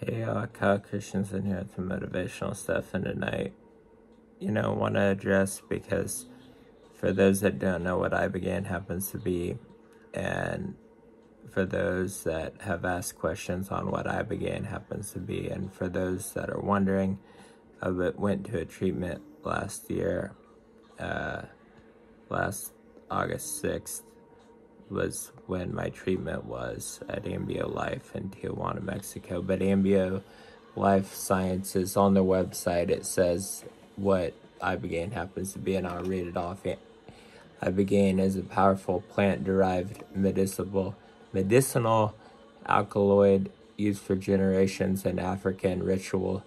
Hey, Kyle Christensen here with the motivational stuff, and tonight, want to address, because for those that don't know what Ibogaine happens to be, and for those that have asked questions on what Ibogaine happens to be, and for those that are wondering, I went to a treatment last year, last August 6th, was when my treatment was at Ambio Life in Tijuana, Mexico. But Ambio Life Sciences, on their website, it says what Ibogaine happens to be, and I'll read it off. Ibogaine is a powerful plant-derived medicinal alkaloid used for generations in African ritual,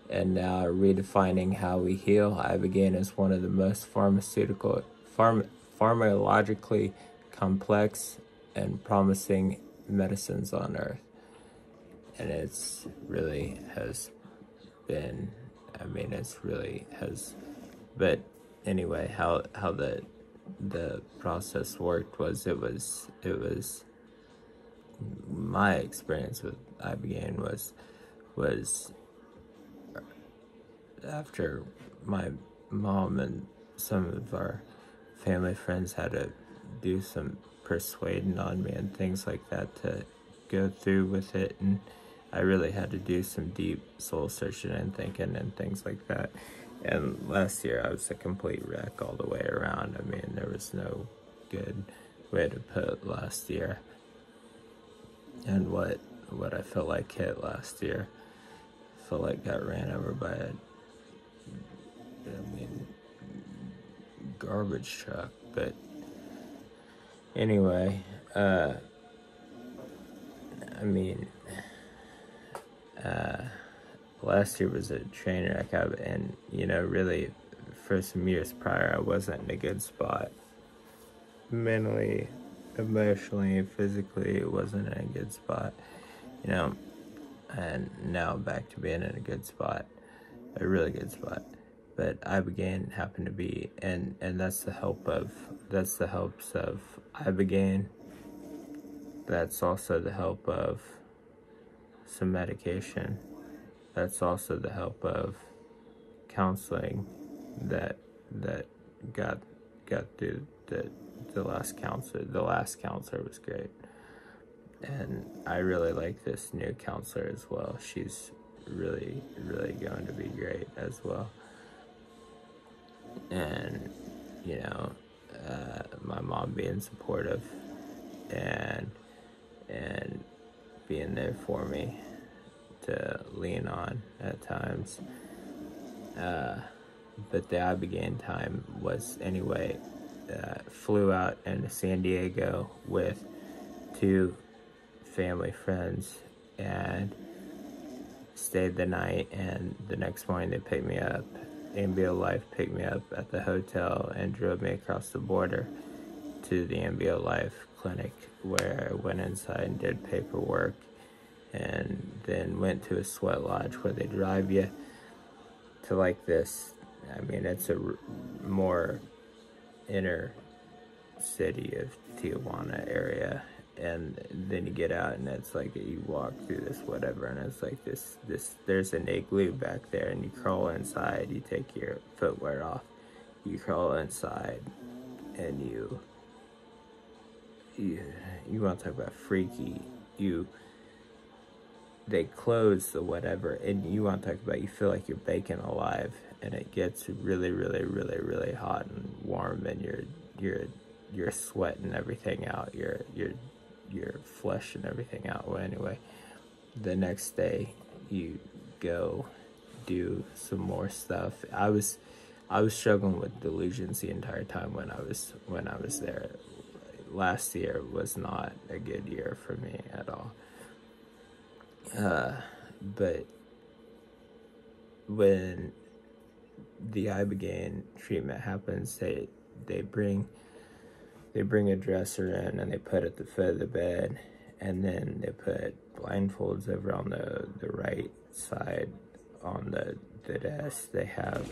and now redefining how we heal. Ibogaine is one of the most pharmacologically complex and promising medicines on earth, and it's really has been, but anyway, how the process worked was, it was my experience with Ibogaine was after my mom and some of our family friends had to do some persuading on me and things like that to go through with it, and I really had to do some deep soul searching and thinking and things like that. And last year I was a complete wreck all the way around. There was no good way to put last year, and what I felt like hit last year. I felt like got ran over by a garbage truck. But anyway, last year was a train wreck, and really for some years prior I wasn't in a good spot. Mentally, emotionally, physically, it wasn't in a good spot, and now I'm back to being in a good spot, a really good spot. But Ibogaine happened to be, and that's the helps of Ibogaine. That's also the help of some medication. That's also the help of counseling that got through the last counselor. The last counselor was great, and I really like this new counselor as well. She's really going to be great as well. And my mom being supportive and being there for me to lean on at times. But the Ibogaine time was, anyway, flew out into San Diego with 2 family friends and stayed the night, and the next morning they picked me up. Ambio Life picked me up at the hotel and drove me across the border to the Ambio Life clinic, where I went inside and did paperwork, and then went to a sweat lodge where they drive you to like this. It's a more inner city of Tijuana area, and then you get out and it's like you walk through this whatever, and it's like this there's an igloo back there, and you crawl inside, you take your footwear off, you crawl inside, and you want to talk about freaky, they close the whatever, and you want to talk about, you feel like you're baking alive, and it gets really hot and warm, and you're sweating everything out, you're flushing everything out. Well, anyway, the next day you go do some more stuff. I was struggling with delusions the entire time when I was there. Last year was not a good year for me at all. But when the Ibogaine treatment happens, they bring a dresser in, and they put it at the foot of the bed, and then they put blindfolds over on the right side on the desk. They have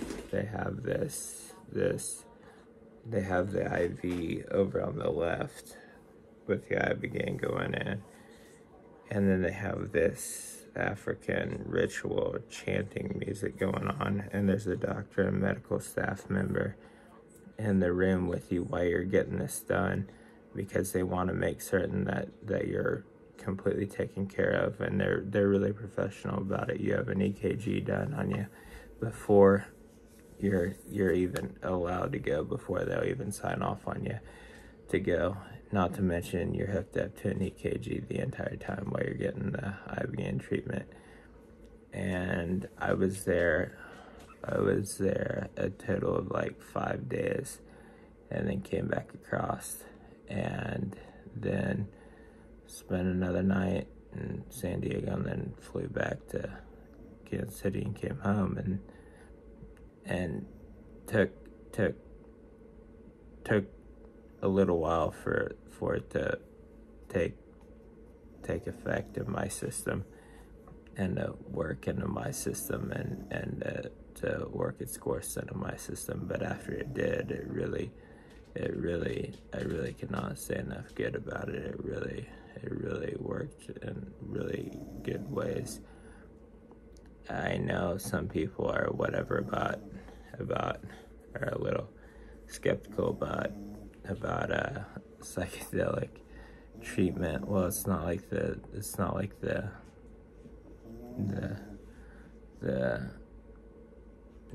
the IV over on the left with the Ibogaine going in, and then they have this African ritual chanting music going on, and there's a doctor and medical staff member in the room with you while you're getting this done, because they want to make certain that you're completely taken care of, and they're really professional about it. You have an EKG done on you before you're even allowed to go, before they'll even sign off on you to go. Not to mention you're hooked up to an EKG the entire time while you're getting the Ibogaine treatment. And I was there a total of like 5 days, and then came back across, and then spent another night in San Diego, and then flew back to Kansas City and came home, and took a little while for it to take effect in my system, and to work into my system, and to work its course into my system. But after it did, I really cannot say enough good about it. It really worked in really good ways. I know some people are whatever about are a little skeptical about psychedelic treatment. Well, it's not like the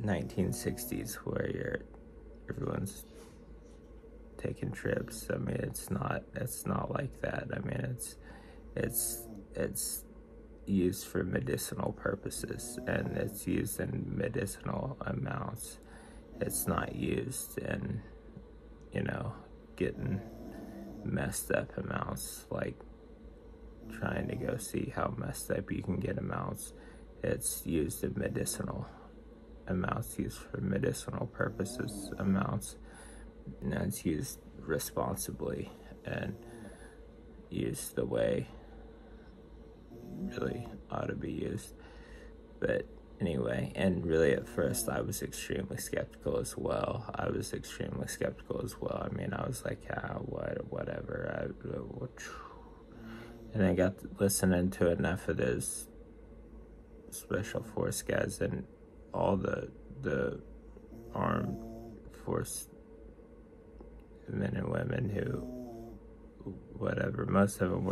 1960s where everyone's taking trips. I mean, it's not like that. I mean, it's used for medicinal purposes, and it's used in medicinal amounts. It's not used in, getting messed up amounts, like trying to go see how messed up you can get amounts. It's used in medicinal amounts, used for medicinal purposes amounts, and it's used responsibly and used the way really ought to be used. But anyway, and really at first I was extremely skeptical as well. I mean, I was like, whatever. And I got listening to enough of those special force guys and all the armed force men and women who, whatever, most of them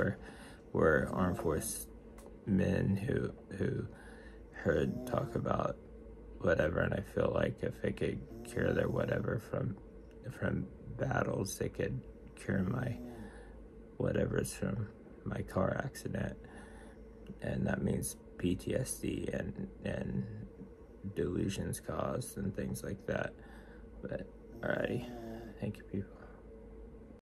were armed force men who heard talk about whatever, and I feel like if it could cure their whatever from battles, they could cure my whatever's from my car accident, and that means PTSD and delusions caused and things like that. But alrighty, thank you, people.